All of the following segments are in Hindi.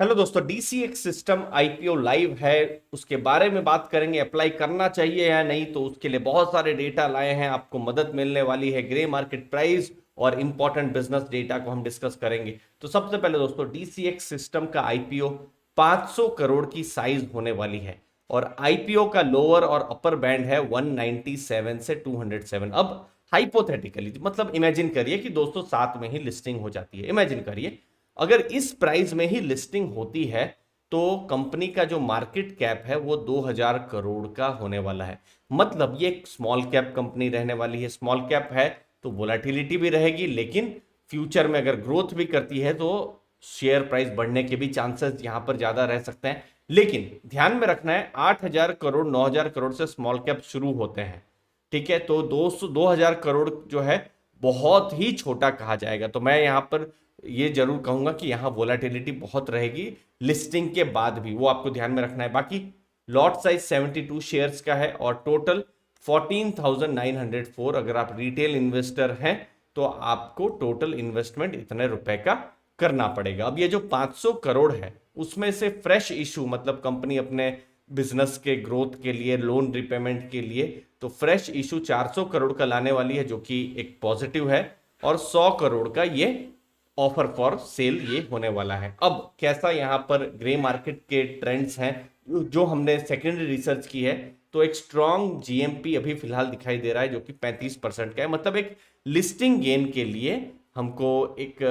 हेलो दोस्तों, डीसीएक्स सिस्टम आईपीओ लाइव है। उसके बारे में बात करेंगे, अप्लाई करना चाहिए या नहीं। तो उसके लिए बहुत सारे डेटा लाए हैं, आपको मदद मिलने वाली है। ग्रे मार्केट प्राइस और इंपॉर्टेंट बिजनेस डेटा को हम डिस्कस करेंगे। तो सबसे पहले दोस्तों, डीसीएक्स सिस्टम का आईपीओ 500 करोड़ की साइज होने वाली है और आईपीओ का लोअर और अपर बैंड है 197 से 207। अब हाइपोथेटिकली मतलब इमेजिन करिए कि दोस्तों साथ में ही लिस्टिंग हो जाती है। इमेजिन करिए अगर इस प्राइस में ही लिस्टिंग होती है तो कंपनी का जो मार्केट कैप है वो 2000 करोड़ का होने वाला है। मतलब ये एक स्मॉल कैप कंपनी रहने वाली है। स्मॉल कैप है तो वोलेटिलिटी भी रहेगी, लेकिन फ्यूचर में अगर ग्रोथ भी करती है तो शेयर प्राइस बढ़ने के भी चांसेस यहां पर ज्यादा रह सकते हैं। लेकिन ध्यान में रखना है 8000 करोड़ 9000 करोड़ से स्मॉल कैप शुरू होते हैं। ठीक है, तो 2000 करोड़ जो है बहुत ही छोटा कहा जाएगा। तो मैं यहां पर ये जरूर कहूंगा कि यहां वोलेटिलिटी बहुत रहेगी लिस्टिंग के बाद भी, वो आपको ध्यान में रखना है। बाकी लॉट साइज 72 शेयर्स का है और टोटल 14,904। अगर आप रिटेल इन्वेस्टर हैं तो आपको टोटल इन्वेस्टमेंट इतने रुपए का करना पड़ेगा। अब ये जो 500 करोड़ है उसमें से फ्रेश इशू मतलब कंपनी अपने बिजनेस के ग्रोथ के लिए, लोन रिपेमेंट के लिए, तो फ्रेश इशू 400 करोड़ का लाने वाली है, जो कि एक पॉजिटिव है। और 100 करोड़ का ये ऑफर फॉर सेल ये होने वाला है। अब कैसा यहाँ पर ग्रे मार्केट के ट्रेंड्स हैं जो हमने सेकेंडरी रिसर्च की है, तो एक स्ट्रॉन्ग जीएमपी अभी फिलहाल दिखाई दे रहा है जो कि 35% का है। मतलब एक लिस्टिंग गेन के लिए हमको एक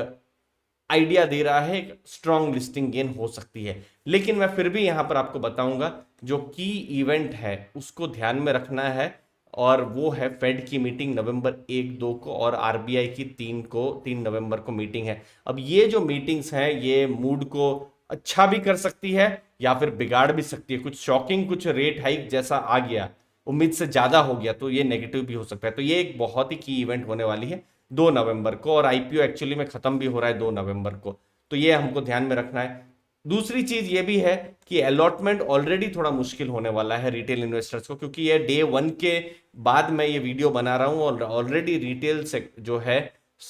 आइडिया दे रहा है, एक स्ट्रॉन्ग लिस्टिंग गेन हो सकती है। लेकिन मैं फिर भी यहां पर आपको बताऊंगा जो की इवेंट है उसको ध्यान में रखना है, और वो है फेड की मीटिंग नवंबर 1-2 को और आरबीआई की 3 नवंबर को मीटिंग है। अब ये जो मीटिंग्स हैं ये मूड को अच्छा भी कर सकती है या फिर बिगाड़ भी सकती है। कुछ शॉकिंग, कुछ रेट हाइक जैसा आ गया, उम्मीद से ज्यादा हो गया, तो ये नेगेटिव भी हो सकता है। तो ये एक बहुत ही की इवेंट होने वाली है 2 नवंबर को, और आईपीओ एक्चुअली में खत्म भी हो रहा है 2 नवंबर को। तो ये हमको ध्यान में रखना है। दूसरी चीज ये भी है कि अलॉटमेंट ऑलरेडी थोड़ा मुश्किल होने वाला है रिटेल इन्वेस्टर्स को, क्योंकि ये डे 1 के बाद मैं ये वीडियो बना रहा हूं और ऑलरेडी रिटेल से जो है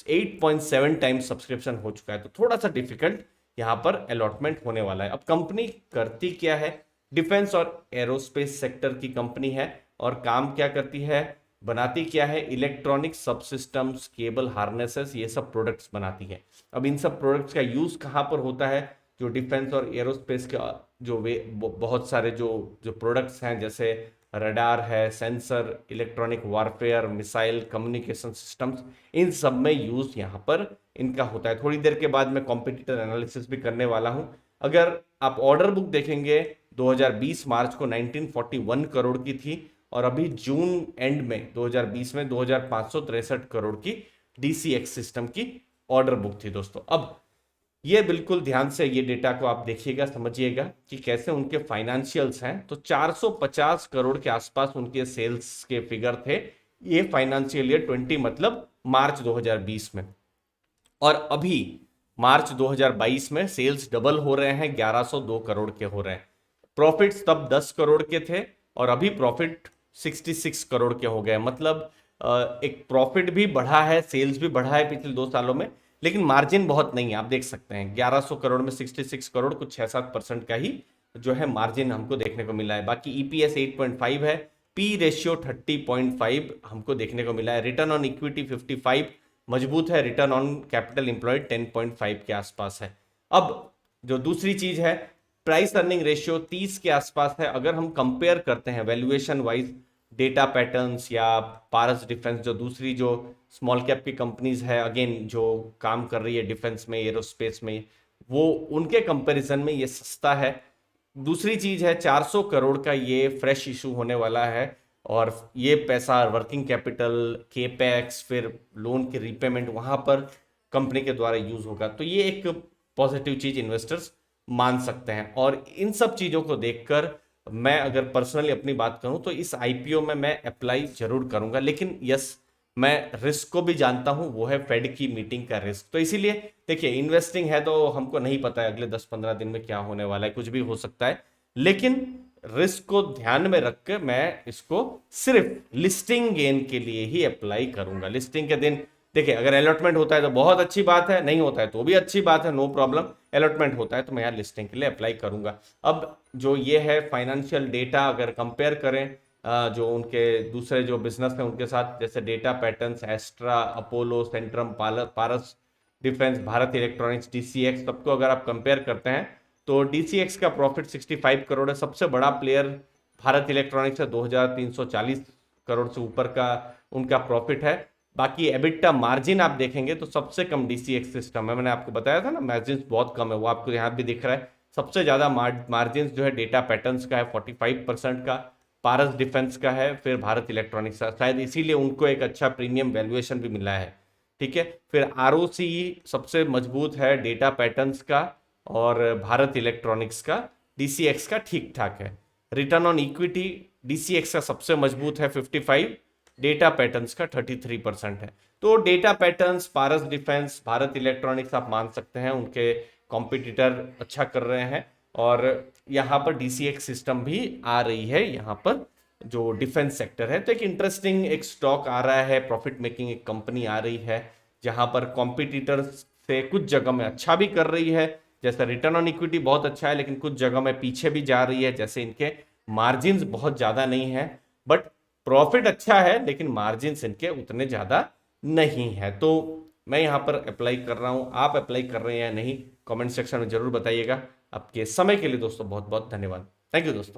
8.7 टाइम्स सब्सक्रिप्शन हो चुका है। तो थोड़ा सा डिफिकल्ट यहां पर अलॉटमेंट होने वाला है। अब कंपनी करती क्या है, डिफेंस और एरोस्पेस सेक्टर की कंपनी है। और काम क्या करती है, बनाती क्या है, इलेक्ट्रॉनिक सब सिस्टम्स, केबल, हार्नेसेस, ये सब प्रोडक्ट्स बनाती है। अब इन सब प्रोडक्ट्स का यूज कहां पर होता है, जो डिफेंस और एरोस्पेस का जो वे बहुत सारे जो जो प्रोडक्ट्स हैं, जैसे रडार है, sensor, electronic warfare, missile, communication systems, इन सब में यूज यहाँ पर इनका होता है। थोड़ी देर के बाद मैं कॉम्पिटिटर एनालिसिस भी करने वाला हूँ। अगर आप ऑर्डर बुक देखेंगे 2020 मार्च को 1941 करोड़ की थी, और अभी जून एंड में 2020 में 2563 करोड़ की डीसीएक्स सिस्टम की ऑर्डर बुक थी दोस्तों। अब ये बिल्कुल ध्यान से ये डेटा को आप देखिएगा, समझिएगा कि कैसे उनके फाइनेंशियल्स हैं। तो 450 करोड़ के आसपास उनके सेल्स के फिगर थे ये फाइनेंशियल ईयर 20 मतलब मार्च 2020 में। और अभी मार्च 2022 में सेल्स डबल हो रहे हैं, 1102 करोड़ के हो रहे हैं। प्रॉफिट्स तब 10 करोड़ के थे और अभी प्रॉफिट 66 करोड़ के हो गए। मतलब एक प्रॉफिट भी बढ़ा है, सेल्स भी बढ़ा है पिछले 2 सालों में, लेकिन मार्जिन बहुत नहीं है। आप देख सकते हैं 1100 करोड़ में 66 करोड़, कुछ 6-7% का ही जो है मार्जिन हमको देखने को मिला है। बाकी ईपीएस 8.5 है, पी रेशियो 30.5 हमको देखने को मिला है, रिटर्न ऑन इक्विटी 55 मजबूत है, रिटर्न ऑन कैपिटल एम्प्लॉयड 10.5 के आसपास है। अब जो दूसरी चीज है, प्राइस अर्निंग रेशियो 30 के आसपास है। अगर हम कंपेयर करते हैं वैल्यूएशन वाइज डेटा पैटर्न्स या पारस डिफेंस, जो दूसरी जो स्मॉल कैप की कंपनीज है अगेन जो काम कर रही है डिफेंस में, एरोस्पेस में, वो उनके कंपैरिजन में ये सस्ता है। दूसरी चीज है 400 करोड़ का ये फ्रेश इशू होने वाला है, और ये पैसा वर्किंग कैपिटल, केपेक्स, फिर लोन के रीपेमेंट वहां पर कंपनी के द्वारा यूज होगा। तो ये एक पॉजिटिव चीज इन्वेस्टर्स मान सकते हैं। और इन सब चीजों को देखकर मैं अगर पर्सनली अपनी बात करूं तो इस आईपीओ में मैं अप्लाई जरूर करूंगा। लेकिन यस, मैं रिस्क को भी जानता हूं, वो है फेड की मीटिंग का रिस्क। तो इसीलिए देखिए, इन्वेस्टिंग है तो हमको नहीं पता है अगले 10-15 दिन में क्या होने वाला है, कुछ भी हो सकता है। लेकिन रिस्क को ध्यान में रख के मैं इसको सिर्फ लिस्टिंग गेन के लिए ही अप्लाई करूंगा। लिस्टिंग के दिन देखिए अगर अलॉटमेंट होता है तो बहुत अच्छी बात है, नहीं होता है तो भी अच्छी बात है, नो प्रॉब्लम। अलॉटमेंट होता है तो मैं यहाँ लिस्टिंग के लिए अप्लाई करूंगा। अब जो ये है फाइनेंशियल डेटा, अगर कंपेयर करें जो उनके दूसरे जो बिजनेस है उनके साथ, जैसे Data Patterns, Astra, Apollo, Centum, Paras Defence, Bharat Electronics, DCX, सबको अगर आप कंपेयर करते हैं तो डीसीएक्स का प्रॉफिट 65 करोड़ है। सबसे बड़ा प्लेयर भारत इलेक्ट्रॉनिक्स है, 2340 करोड़ से ऊपर का उनका प्रॉफिट है। बाकी एबिटा मार्जिन आप देखेंगे तो सबसे कम डीसीएक्स सिस्टम है, मैंने आपको बताया था ना मार्जिन बहुत कम है, वो आपको यहाँ भी दिख रहा है। सबसे ज्यादा मार्जिन जो है डेटा पैटर्न्स का है 45% का, पारस डिफेंस का है, फिर भारत इलेक्ट्रॉनिक्स का, शायद इसीलिए उनको एक अच्छा प्रीमियम वैल्यूएशन भी मिला है। ठीक है, फिर आरओसी सबसे मजबूत है डेटा पैटर्न्स का और भारत इलेक्ट्रॉनिक्स का, डीसीएक्स का ठीक ठाक है। रिटर्न ऑन इक्विटी डीसीएक्स का सबसे मजबूत है 55, डेटा पैटर्न्स का 33% है। तो डेटा पैटर्न्स, पारस डिफेंस, भारत इलेक्ट्रॉनिक्स आप मान सकते हैं उनके कॉम्पिटिटर अच्छा कर रहे हैं। और यहाँ पर डीसीएक्स सिस्टम भी आ रही है यहाँ पर जो डिफेंस सेक्टर है, तो एक इंटरेस्टिंग एक स्टॉक आ रहा है, प्रॉफिट मेकिंग एक कंपनी आ रही है जहां पर कॉम्पिटिटर्स से कुछ जगह में अच्छा भी कर रही है। जैसे रिटर्न ऑन इक्विटी बहुत अच्छा है लेकिन कुछ जगह में पीछे भी जा रही है, जैसे इनके मार्जिन बहुत ज्यादा नहीं है, बट प्रॉफिट अच्छा है लेकिन मार्जिन इनके उतने ज्यादा नहीं है। तो मैं यहाँ पर अप्लाई कर रहा हूँ, आप अप्लाई कर रहे हैं या नहीं कमेंट सेक्शन में जरूर बताइएगा। आपके समय के लिए दोस्तों बहुत बहुत धन्यवाद। थैंक यू दोस्तों।